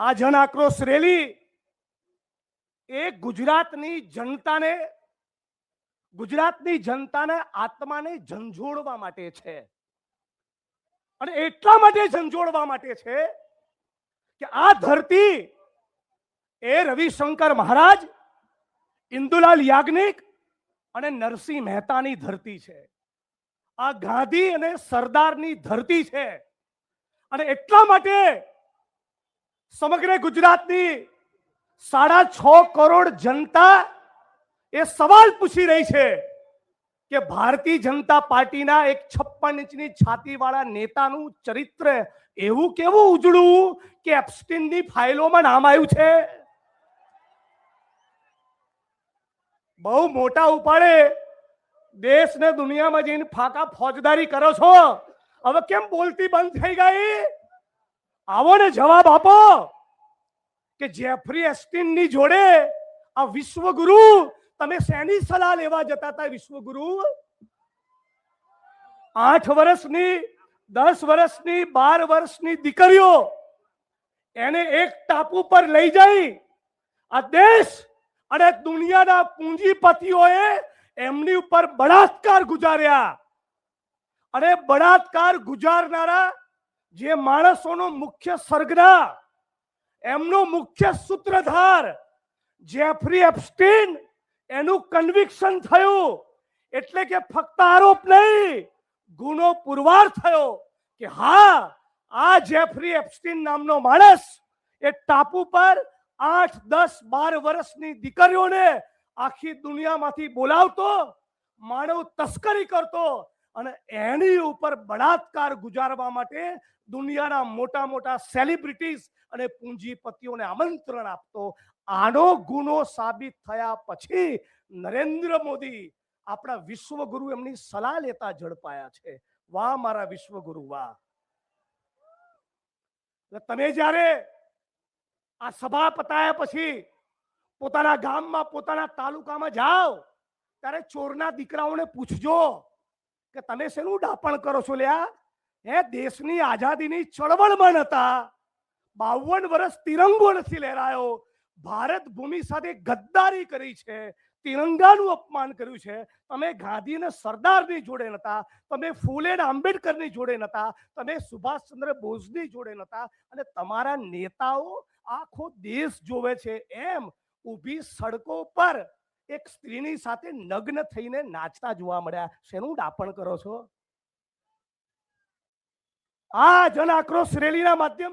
આ જન આક્રોશ રેલી એ ગુજરાતની જનતાને આત્માને ઝંઝોળવા માટે છે. અને એટલા માટે ઝંઝોળવા માટે છે કે આ ધરતી એ રવિશંકર મહારાજ, ઇન્દુલાલ યાજ્ઞિક અને નરસિંહ મહેતાની ધરતી છે. આ ગાંધી અને સરદારની ધરતી છે. અને એટલા માટે સમગ્ર ગુજરાતની 6.5 કરોડ જનતા એ સવાલ પૂછી રહી છે કે ભારતીય જનતા પાર્ટીના એક 56 ઇંચની છાતીવાળા નેતાનું ચરિત્ર એવું કેવું ઉજળું કે એપ્સ્ટીનની ફાઇલોમાં નામ આવ્યું છે. બહુ મોટા ઉપાડે દેશ ને દુનિયામાં જઈને ફાકા ફોજદારી કરો છો. હવે કેમ બોલતી બંધ થઈ ગઈ? આવો ને જવાબ આપો કે જેફરી એસ્ટીનની જોડે આ વિશ્વગુરુ, તમે શેની સલાહ લેવા જતા હતા? વિશ્વગુરુ 8 વર્ષની, 10 વર્ષની, 12 વર્ષની દીકરીઓ એને એક ટાપુ પર લઈ જઈ આ દેશ અને દુનિયાના પૂંજીપતિઓએ એમની ઉપર બળાત્કાર ગુજાર્યા. અને બળાત્કાર ગુજારનારા જે માણસોનો મુખ્ય સરગના, એમનો મુખ્ય સૂત્રધાર જેફરી એપ્સ્ટીન, એનું કન્વિક્શન થયું. એટલે કે ફક્ત આરોપ નહીં, ગુનો પુરવાર થયો કે હા, આ જેફરી એપ્સ્ટીન નામનો માણસ એ ટાપુ પર 8, 10, 12 વર્ષની દીકરીઓને આખી દુનિયામાંથી બોલાવતો, માનવ તસ્કરી કરતો અને એની ઉપર બળાત્કાર ગુજારવા માટે દુનિયાના મોટા મોટા સેલિબ્રિટીઝ અને પૂંજીપતિઓને આમંત્રણ આપતો. આનો ગુનો સાબિત થયા પછી નરેન્દ્ર મોદી, આપણા વિશ્વગુરુ, એમની સલાહ લેતા ઝડપાયા છે. વાહ મારા વિશ્વગુરુ, વાહ. તમે જ્યારે આ સભા પતાયા પછી પોતાના ગામમાં, પોતાના તાલુકામાં જાઓ ત્યારે ચોરના દીકરાઓને પૂછજો કે તમે શેનું ડાપણ કરો છો લ્યા? દેશની આઝાદીની ચળવળમાં નતા, 52 વર્ષ તિરંગો નથી લહેરાયો, ભારત ભૂમિ સાથે ગદ્દારી કરી છે, તિરંગાનું અપમાન કર્યું છે. તમે ગાંધી અને સરદારની જોડે નતા, તમે ફૂલે અને આંબેડકરની જોડે નતા, તમે સુભાષચંદ્ર બોઝની જોડે નતા. અને તમારા નેતાઓ આખો દેશ જોવે છે એમ ઊભી સડકો પર એક સ્ત્રીની સાથે નગ્ન થઈને નાચતા જોવા મળ્યા. શેનું ડાપણ કરો છો? આ જન આક્રોશ રેલીના માધ્યમ